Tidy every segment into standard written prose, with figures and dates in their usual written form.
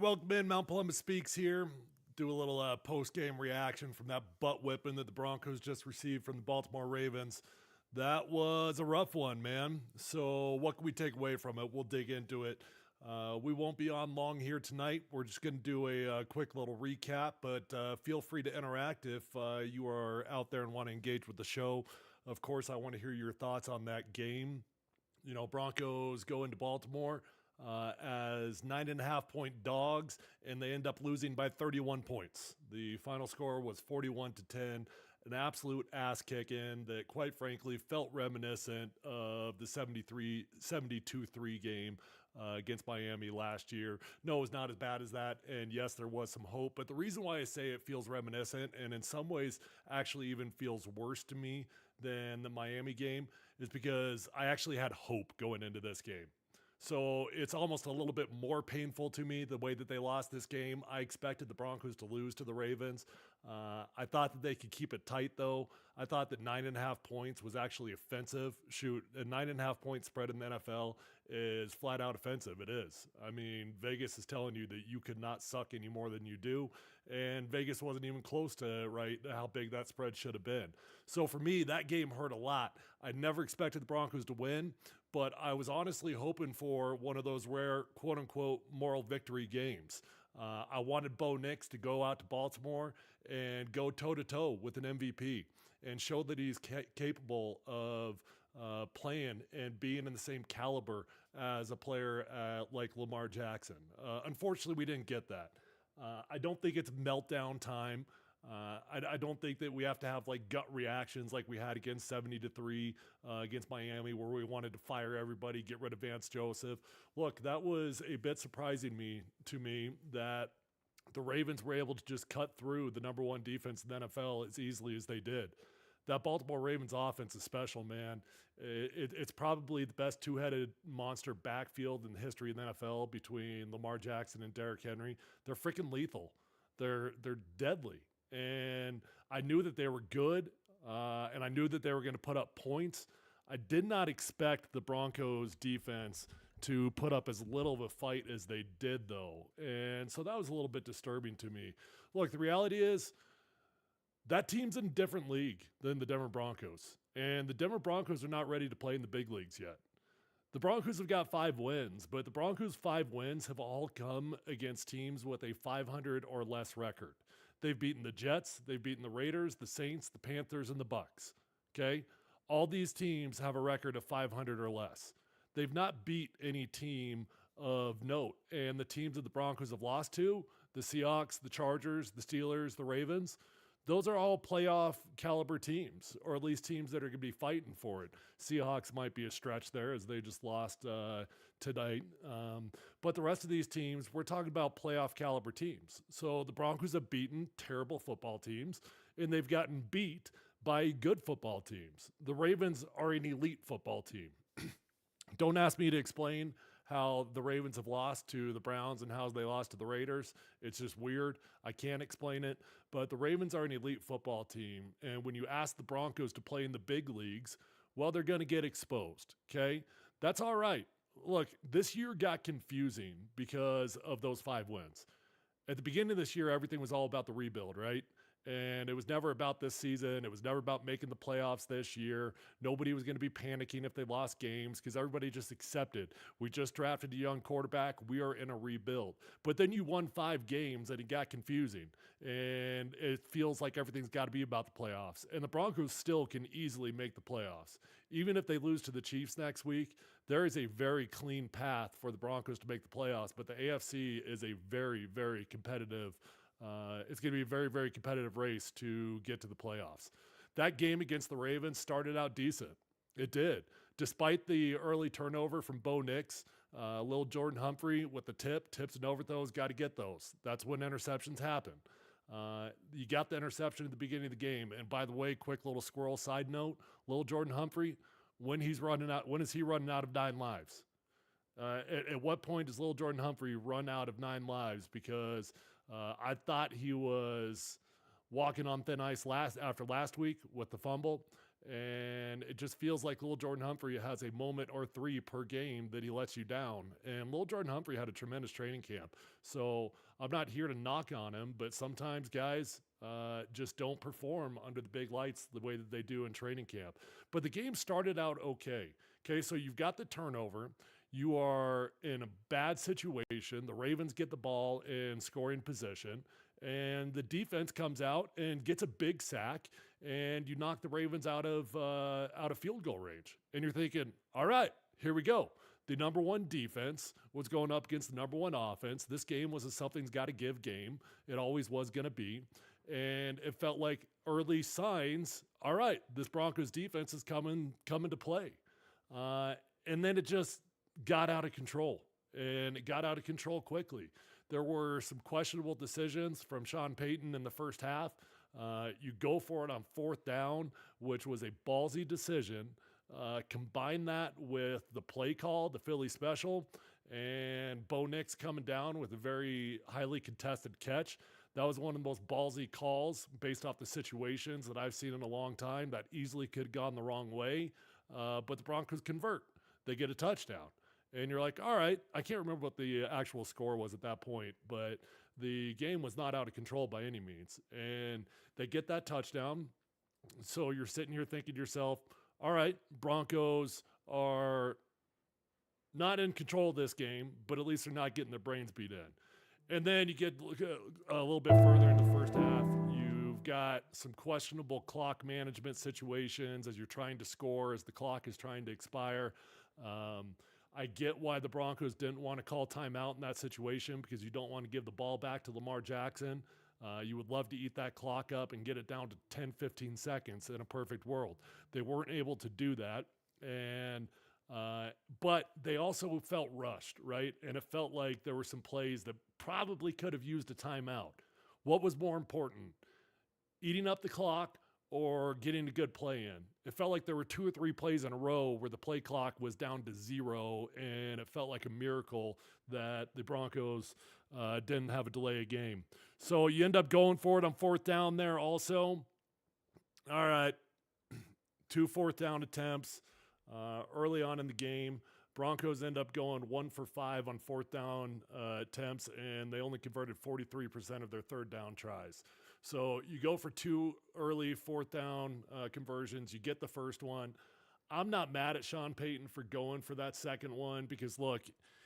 welcome in. Mount Palumbo Speaks here. Do a little post-game reaction from that butt whipping that the Broncos just received from the Baltimore Ravens. That was a rough one, man. So what can we take away from it? We'll dig into it. We won't be on long here tonight. We're just going to do a quick little recap, but feel free to interact if you are out there and want to engage with the show. Of course, I want to hear your thoughts on that game. You know, Broncos go into Baltimore as 9.5 point dogs, and they end up losing by 31 points. The final score was 41-10, an absolute ass kicking that, quite frankly, felt reminiscent of the 72-3 game against Miami last year. No, it was not as bad as that, and yes, there was some hope, but the reason why I say it feels reminiscent, and in some ways actually even feels worse to me than the Miami game, is because I actually had hope going into this game. So it's almost a little bit more painful to me the way that they lost this game. I expected the Broncos to lose to the Ravens. I thought that they could keep it tight, though. I thought that 9.5 points was actually offensive. Shoot, a 9.5 point spread in the NFL is flat out offensive. It is. I mean, Vegas is telling you that you could not suck any more than you do, and Vegas wasn't even close to how big that spread should have been. So for me, that game hurt a lot. I never expected the Broncos to win, but I was honestly hoping for one of those rare, quote-unquote, moral victory games. I wanted Bo Nix to go out to Baltimore and go toe-to-toe with an MVP and show that he's capable of playing and being in the same caliber as a player like Lamar Jackson. Unfortunately, we didn't get that. I don't think it's meltdown time. I don't think that we have to have like gut reactions like we had against 70-3 against Miami, where we wanted to fire everybody, get rid of Vance Joseph. Look, that was a bit surprising to me that the Ravens were able to just cut through the number one defense in the NFL as easily as they did. That Baltimore Ravens offense is special, man. It's probably the best two-headed monster backfield in the history of the NFL between Lamar Jackson and Derrick Henry. They're freaking lethal. They're deadly. And I knew that they were good, and I knew that they were going to put up points. I did not expect the Broncos defense to put up as little of a fight as they did, though. And so that was a little bit disturbing to me. Look, the reality is that team's in a different league than the Denver Broncos. And the Denver Broncos are not ready to play in the big leagues yet. The Broncos have got 5 wins, but the Broncos' 5 wins have all come against teams with a 500 or less record. They've beaten the Jets, they've beaten the Raiders, the Saints, the Panthers, and the Bucks. Okay? All these teams have a record of 500 or less. They've not beat any team of note. And the teams that the Broncos have lost to, the Seahawks, the Chargers, the Steelers, the Ravens, those are all playoff caliber teams, or at least teams that are going to be fighting for it. Seahawks might be a stretch there as they just lost tonight. But the rest of these teams, we're talking about playoff caliber teams. So the Broncos have beaten terrible football teams, and they've gotten beat by good football teams. The Ravens are an elite football team. Don't ask me to explain how the Ravens have lost to the Browns and how they lost to the Raiders. It's just weird. I can't explain it. But the Ravens are an elite football team. And when you ask the Broncos to play in the big leagues, well, they're going to get exposed. Okay? That's all right. Look, this year got confusing because of those 5 wins. At the beginning of this year, everything was all about the rebuild, right? And it was never about this season. It was never about making the playoffs this year. Nobody was going to be panicking if they lost games because everybody just accepted. We just drafted a young quarterback. We are in a rebuild. But then you won 5 games and it got confusing. And it feels like everything's got to be about the playoffs. And the Broncos still can easily make the playoffs. Even if they lose to the Chiefs next week, there is a very clean path for the Broncos to make the playoffs. But the AFC is a very, very competitive it's going to be a very, very competitive race to get to the playoffs. That game against the Ravens started out decent. It did. Despite the early turnover from Bo Nix, little Jordan Humphrey with the tips and overthrows, got to get those. That's when interceptions happen. You got the interception at the beginning of the game. And by the way, quick little squirrel side note, little Jordan Humphrey, when is he running out of 9 lives? At what point does little Jordan Humphrey run out of 9 lives? Because I thought he was walking on thin ice after last week with the fumble, And it just feels like little Jordan Humphrey has a moment or three per game that he lets you down. And little Jordan Humphrey had a tremendous training camp. So I'm not here to knock on him, but sometimes guys just don't perform under the big lights the way that they do in training camp. But the game started out okay. Okay, so you've got the turnover. You are in a bad situation. The Ravens get the ball in scoring position, and the defense comes out and gets a big sack, and you knock the Ravens out of field goal range. And you're thinking, all right, here we go. The number one defense was going up against the number one offense. This game was a something's got to give game. It always was going to be. And it felt like early signs, all right, this Broncos defense is coming to play. And then it just got out of control, and it got out of control quickly. There were some questionable decisions from Sean Payton in the first half. You go for it on fourth down, which was a ballsy decision. Combine that with the play call, the Philly special, and Bo Nix coming down with a very highly contested catch. That was one of the most ballsy calls based off the situations that I've seen in a long time. That easily could have gone the wrong way, but the Broncos convert. They get a touchdown. And you're like, all right, I can't remember what the actual score was at that point, but the game was not out of control by any means. And they get that touchdown. So you're sitting here thinking to yourself, all right, Broncos are not in control of this game, but at least they're not getting their brains beat in. And then you get a little bit further in the first half. You've got some questionable clock management situations as you're trying to score, as the clock is trying to expire. I get why the Broncos didn't want to call timeout in that situation, because you don't want to give the ball back to Lamar Jackson. You would love to eat that clock up and get it down to 10, 15 seconds in a perfect world. They weren't able to do that. And but they also felt rushed, right? And it felt like there were some plays that probably could have used a timeout. What was more important, eating up the clock or getting a good play in? It felt like there were 2 or 3 plays in a row where the play clock was down to 0, and it felt like a miracle that the Broncos didn't have a delay of game. So you end up going for it on fourth down there also. All right, 2 fourth down attempts early on in the game. Broncos end up going 1 for 5 on fourth down attempts, and they only converted 43% of their third down tries. So you go for 2 early fourth down conversions. You get the first one. I'm not mad at Sean Payton for going for that second one, because, look,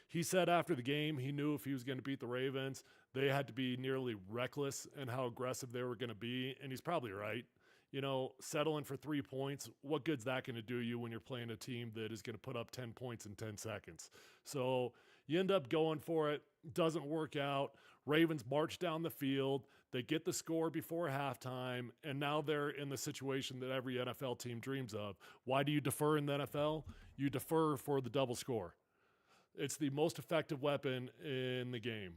he said after the game he knew if he was going to beat the Ravens, they had to be nearly reckless in how aggressive they were going to be, and he's probably right. You know, settling for 3 points, what good's that going to do you when you're playing a team that is going to put up 10 points in 10 seconds? So you end up going for it. Doesn't work out. Ravens march down the field. They get the score before halftime, and now they're in the situation that every NFL team dreams of. Why do you defer in the NFL? You defer for the double score. It's the most effective weapon in the game.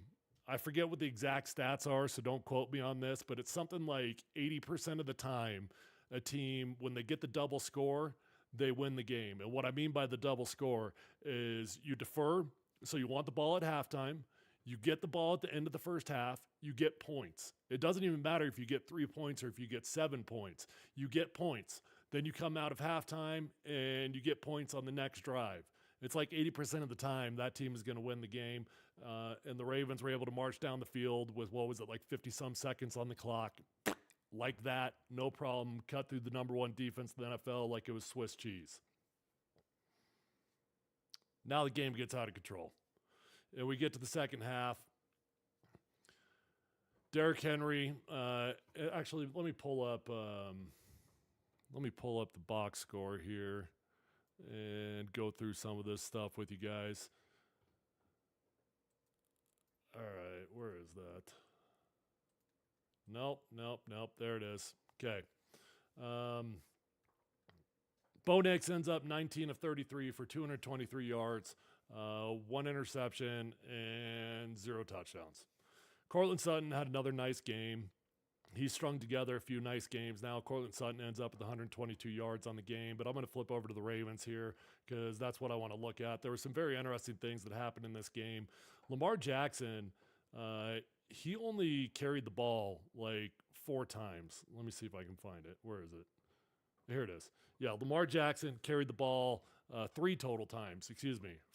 I forget what the exact stats are, so don't quote me on this, but it's something like 80% of the time a team, when they get the double score, they win the game. And what I mean by the double score is you defer, so you want the ball at halftime, you get the ball at the end of the first half, you get points. It doesn't even matter if you get 3 points or if you get 7 points. You get points. Then you come out of halftime and you get points on the next drive. It's like 80% of the time that team is going to win the game. And the Ravens were able to march down the field with, what was it, like 50-some seconds on the clock. Like that, no problem. Cut through the number one defense in the NFL like it was Swiss cheese. Now the game gets out of control. And we get to the second half. Derrick Henry, actually, let me pull up the box score here and go through some of this stuff with you guys. All right, where is that? Nope. There it is. Okay. Bo Nix ends up 19 of 33 for 223 yards, 1 interception, and 0 touchdowns. Courtland Sutton had another nice game. He strung together a few nice games. Now Courtland Sutton ends up with 122 yards on the game, but I'm going to flip over to the Ravens here because that's what I want to look at. There were some very interesting things that happened in this game. Lamar Jackson, he only carried the ball like 4 times. Let me see if I can find it. Where is it? Here it is. Yeah, Lamar Jackson carried the ball three total times,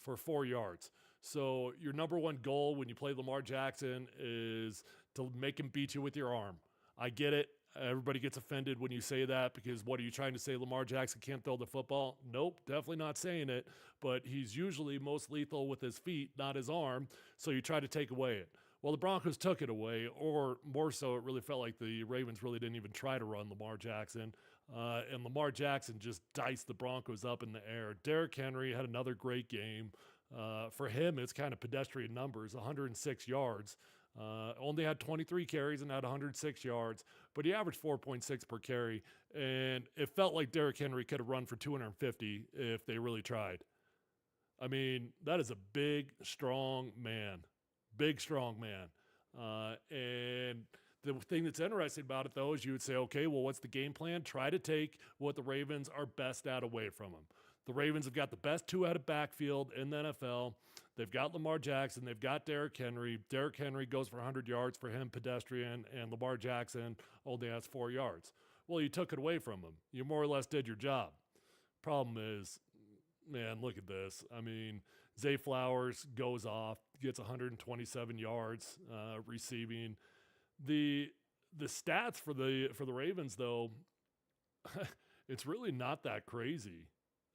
for 4 yards. So your number one goal when you play Lamar Jackson is to make him beat you with your arm. I get it. Everybody gets offended when you say that because what are you trying to say? Lamar Jackson can't throw the football? Nope, definitely not saying it. But he's usually most lethal with his feet, not his arm. So you try to take away it. Well, the Broncos took it away, or more so, it really felt like the Ravens really didn't even try to run Lamar Jackson. And Lamar Jackson just diced the Broncos up in the air. Derrick Henry had another great game. For him, it's kind of pedestrian numbers, 106 yards. Only had 23 carries and had 106 yards, but he averaged 4.6 per carry. And it felt like Derrick Henry could have run for 250 if they really tried. I mean, that is a big, strong man. Big, strong man. And the thing that's interesting about it, though, is you would say, okay, well, what's the game plan? Try to take what the Ravens are best at away from them. The Ravens have got the best two-headed backfield in the NFL. They've got Lamar Jackson. They've got Derrick Henry. Derrick Henry goes for 100 yards for him, pedestrian, and Lamar Jackson only has 4 yards. Well, you took it away from him. You more or less did your job. Problem is, man, look at this. I mean, Zay Flowers goes off, gets 127 yards receiving. The stats for the Ravens, though, it's really not that crazy.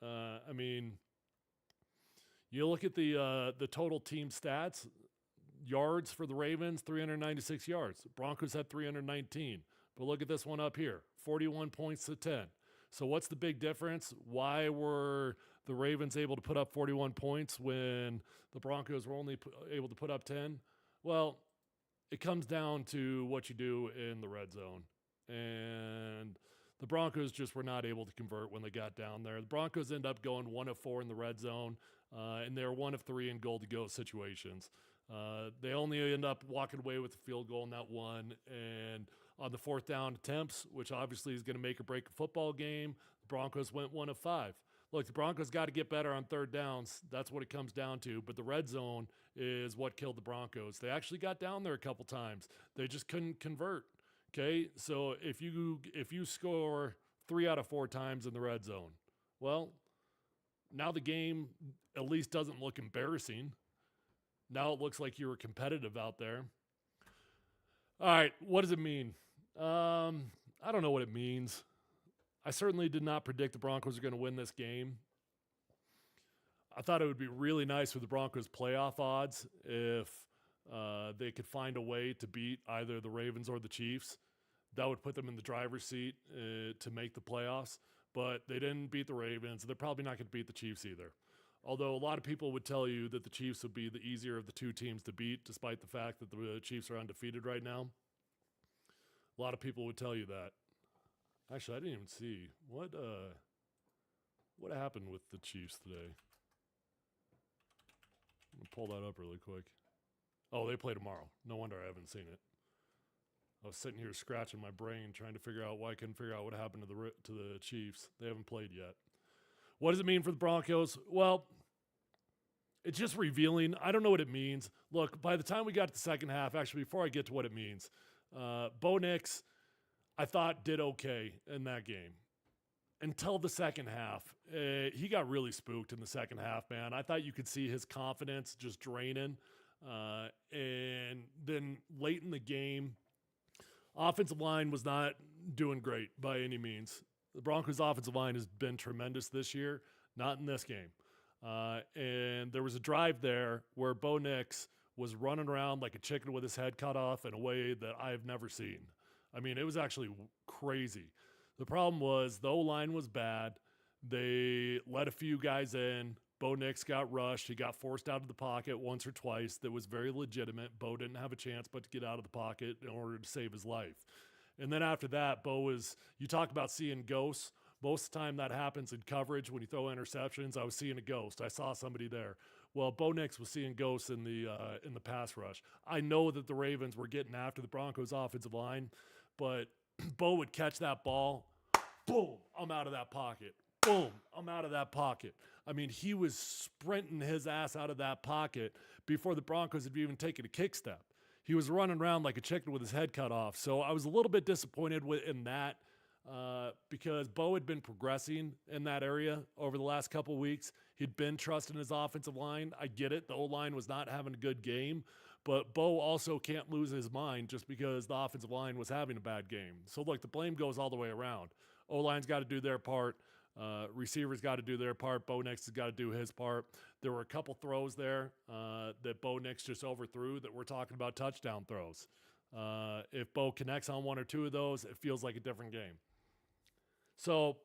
I mean, you look at the total team stats. Yards for the Ravens, 396 yards. Broncos had 319. But look at this one up here, 41 points to 10. So what's the big difference? Why were the Ravens able to put up 41 points when the Broncos were only able to put up 10? Well, it comes down to what you do in the red zone. And the Broncos just were not able to convert when they got down there. The Broncos end up going 1 of 4 in the red zone, and they're 1 of 3 in goal-to-go situations. They only end up walking away with a field goal in that one. And on the fourth down attempts, which obviously is going to make or break a football game, the Broncos went 1 of 5. Look, the Broncos got to get better on third downs. That's what it comes down to. But the red zone is what killed the Broncos. They actually got down there a couple times. They just couldn't convert. Okay, so if you score 3 out of 4 times in the red zone, well, now the game at least doesn't look embarrassing. Now it looks like you were competitive out there. All right, what does it mean? I don't know what it means. I certainly did not predict the Broncos are going to win this game. I thought it would be really nice for the Broncos' playoff odds if they could find a way to beat either the Ravens or the Chiefs. That would put them in the driver's seat to make the playoffs. But they didn't beat the Ravens. They're probably not going to beat the Chiefs either. Although a lot of people would tell you that the Chiefs would be the easier of the two teams to beat, despite the fact that the Chiefs are undefeated right now. A lot of people would tell you that. Actually, I didn't even see. What happened with the Chiefs today? I'm going to pull that up really quick. Oh, they play tomorrow. No wonder I haven't seen it. I was sitting here scratching my brain trying to figure out why I couldn't figure out what happened to the Chiefs. They haven't played yet. What does it mean for the Broncos? Well, it's just revealing. I don't know what it means. Look, by the time we got to the second half, actually, before I get to what it means, Bo Nix, I thought, did okay in that game. Until the second half. He got really spooked in the second half, man. I thought you could see his confidence just draining. And then late in the game, offensive line was not doing great by any means. The Broncos' offensive line has been tremendous this year, not in this game. And there was a drive there where Bo Nix was running around like a chicken with his head cut off in a way that I've never seen. I mean, it was actually crazy. The problem was the O-line was bad. They let a few guys in. Bo Nix got rushed. He got forced out of the pocket once or twice. That was very legitimate. Bo didn't have a chance but to get out of the pocket in order to save his life. And then after that, you talk about seeing ghosts. Most of the time that happens in coverage when you throw interceptions. I was seeing a ghost. I saw somebody there. Well, Bo Nix was seeing ghosts in the pass rush. I know that the Ravens were getting after the Broncos' offensive line, but Bo would catch that ball. Boom, I'm out of that pocket. Boom, I'm out of that pocket. I mean, he was sprinting his ass out of that pocket before the Broncos had even taken a kick step. He was running around like a chicken with his head cut off. So I was a little bit disappointed in that. because Bo had been progressing in that area over the last couple weeks. He'd been trusting his offensive line. I get it. The O-line was not having a good game, but Bo also can't lose his mind just because the offensive line was having a bad game. So, look, the blame goes all the way around. O-line's got to do their part. Receivers got to do their part. Bo Nix has got to do his part. There were a couple throws there that Bo Nix just overthrew that we're talking about touchdown throws. If Bo connects on one or two of those, it feels like a different game. So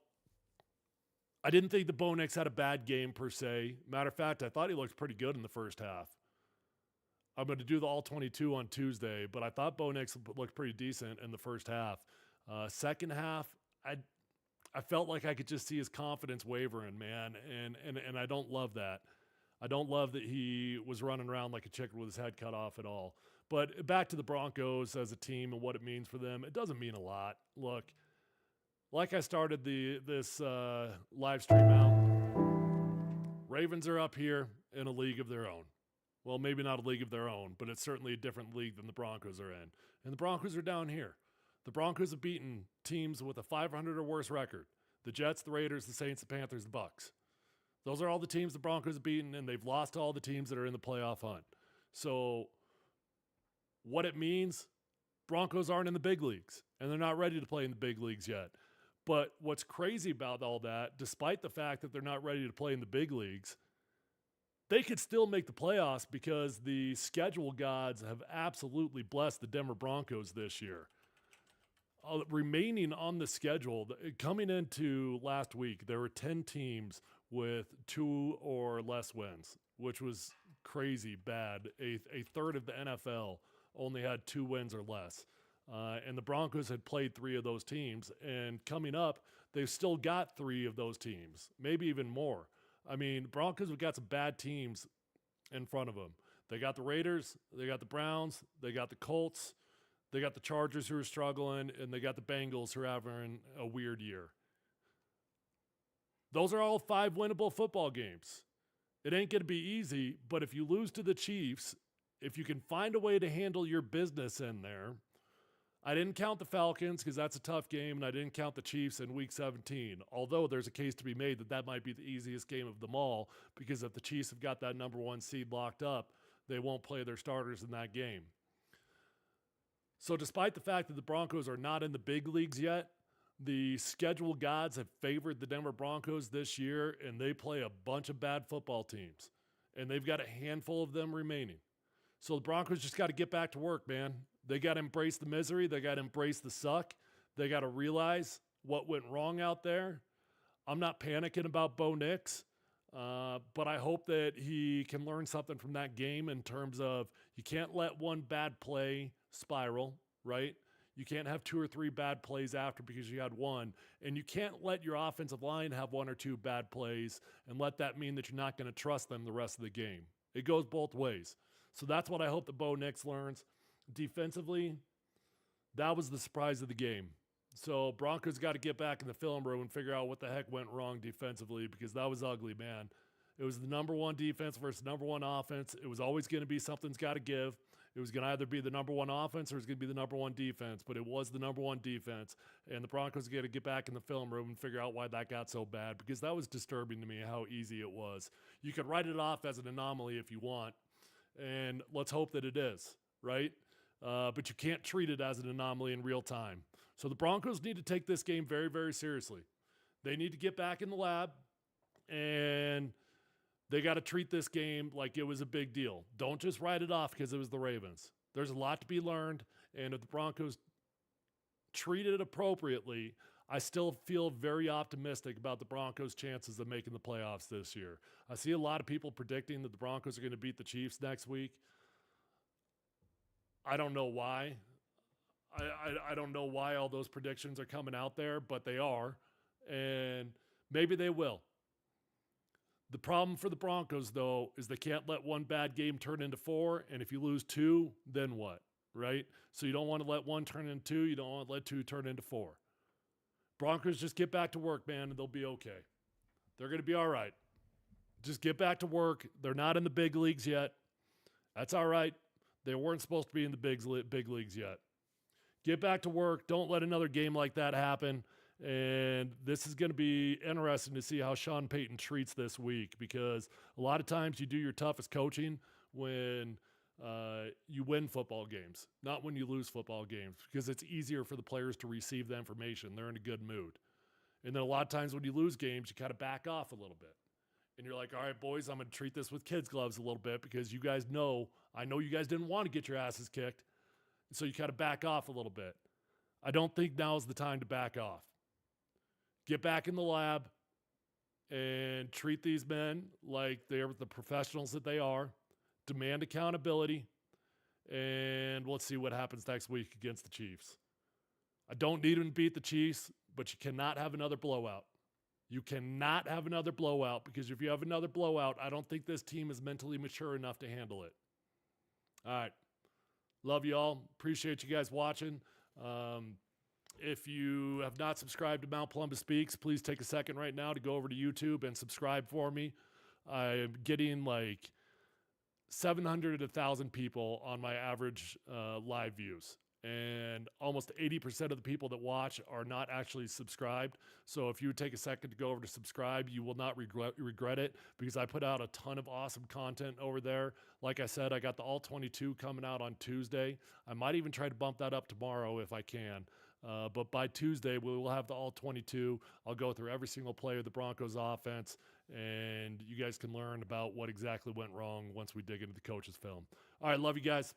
I didn't think the Bo Nix had a bad game per se. Matter of fact, I thought he looked pretty good in the first half. I'm going to do the all-22 on Tuesday, but I thought Bo Nix looked pretty decent in the first half. Second half, I felt like I could just see his confidence wavering, man, and I don't love that. I don't love that he was running around like a chicken with his head cut off at all. But back to the Broncos as a team and what it means for them, it doesn't mean a lot. Look, like I started this live stream out, Ravens are up here in a league of their own. Well, maybe not a league of their own, but it's certainly a different league than the Broncos are in. And the Broncos are down here. The Broncos have beaten teams with a 500 or worse record. The Jets, the Raiders, the Saints, the Panthers, the Bucks. Those are all the teams the Broncos have beaten, and they've lost to all the teams that are in the playoff hunt. So what it means, Broncos aren't in the big leagues, and they're not ready to play in the big leagues yet. But what's crazy about all that, despite the fact that they're not ready to play in the big leagues, they could still make the playoffs because the schedule gods have absolutely blessed the Denver Broncos this year. Remaining on the schedule, coming into last week, there were 10 teams with 2 or less wins, which was crazy bad. A third of the NFL only had 2 wins or less. And the Broncos had played 3 of those teams. And coming up, they've still got 3 of those teams, maybe even more. I mean, Broncos have got some bad teams in front of them. They got the Raiders, they got the Browns, they got the Colts, they got the Chargers who are struggling, and they got the Bengals who are having a weird year. Those are all 5 winnable football games. It ain't going to be easy, but if you lose to the Chiefs, if you can find a way to handle your business in there, I didn't count the Falcons because that's a tough game, and I didn't count the Chiefs in Week 17, although there's a case to be made that might be the easiest game of them all because if the Chiefs have got that number 1 seed locked up, they won't play their starters in that game. So despite the fact that the Broncos are not in the big leagues yet, the schedule gods have favored the Denver Broncos this year, and they play a bunch of bad football teams, and they've got a handful of them remaining. So the Broncos just got to get back to work, man. They got to embrace the misery. They got to embrace the suck. They got to realize what went wrong out there. I'm not panicking about Bo Nix, but I hope that he can learn something from that game in terms of you can't let one bad play spiral, right? You can't have 2 or 3 bad plays after because you had one, and you can't let your offensive line have 1 or 2 bad plays and let that mean that you're not going to trust them the rest of the game. It goes both ways. So that's what I hope that Bo Nix learns. Defensively, that was the surprise of the game. So Broncos got to get back in the film room and figure out what the heck went wrong defensively because that was ugly, man. It was the number 1 defense versus number 1 offense. It was always going to be something's got to give. It was going to either be the number 1 offense or it was going to be the number 1 defense, but it was the number 1 defense. And the Broncos got to get back in the film room and figure out why that got so bad because that was disturbing to me how easy it was. You could write it off as an anomaly if you want, and let's hope that it is, right? But you can't treat it as an anomaly in real time. So the Broncos need to take this game very, very seriously. They need to get back in the lab, and they got to treat this game like it was a big deal. Don't just write it off because it was the Ravens. There's a lot to be learned, and if the Broncos treat it appropriately, I still feel very optimistic about the Broncos' chances of making the playoffs this year. I see a lot of people predicting that the Broncos are going to beat the Chiefs next week. I don't know why. I don't know why all those predictions are coming out there, but they are, and maybe they will. The problem for the Broncos, though, is they can't let 1 bad game turn into 4, and if you lose 2, then what, right? So you don't want to let 1 turn into 2. You don't want to let 2 turn into 4. Broncos just get back to work, man, and they'll be okay. They're going to be all right. Just get back to work. They're not in the big leagues yet. That's all right. They weren't supposed to be in the big leagues yet. Get back to work. Don't let another game like that happen. And this is going to be interesting to see how Sean Payton treats this week, because a lot of times you do your toughest coaching when you win football games, not when you lose football games, because it's easier for the players to receive the information. They're in a good mood. And then a lot of times when you lose games, you kind of back off a little bit. And you're like, all right, boys, I'm going to treat this with kids' gloves a little bit, because you guys know, I know you guys didn't want to get your asses kicked. So you kind of back off a little bit. I don't think now is the time to back off. Get back in the lab and treat these men like they're the professionals that they are. Demand accountability. And let's see what happens next week against the Chiefs. I don't need them to beat the Chiefs, but you cannot have another blowout. You cannot have another blowout, because if you have another blowout, I don't think this team is mentally mature enough to handle it. All right. Love you all. Appreciate you guys watching. If you have not subscribed to Mount Plumbus Speaks, please take a second right now to go over to YouTube and subscribe for me. I'm getting like 700 to 1,000 people on my average live views. And almost 80% of the people that watch are not actually subscribed. So if you would take a second to go over to subscribe, you will not regret it, because I put out a ton of awesome content over there. Like I said, I got the All 22 coming out on Tuesday. I might even try to bump that up tomorrow if I can. But by Tuesday, we will have the All 22. I'll go through every single play of the Broncos offense, and you guys can learn about what exactly went wrong once we dig into the coach's film. All right, love you guys.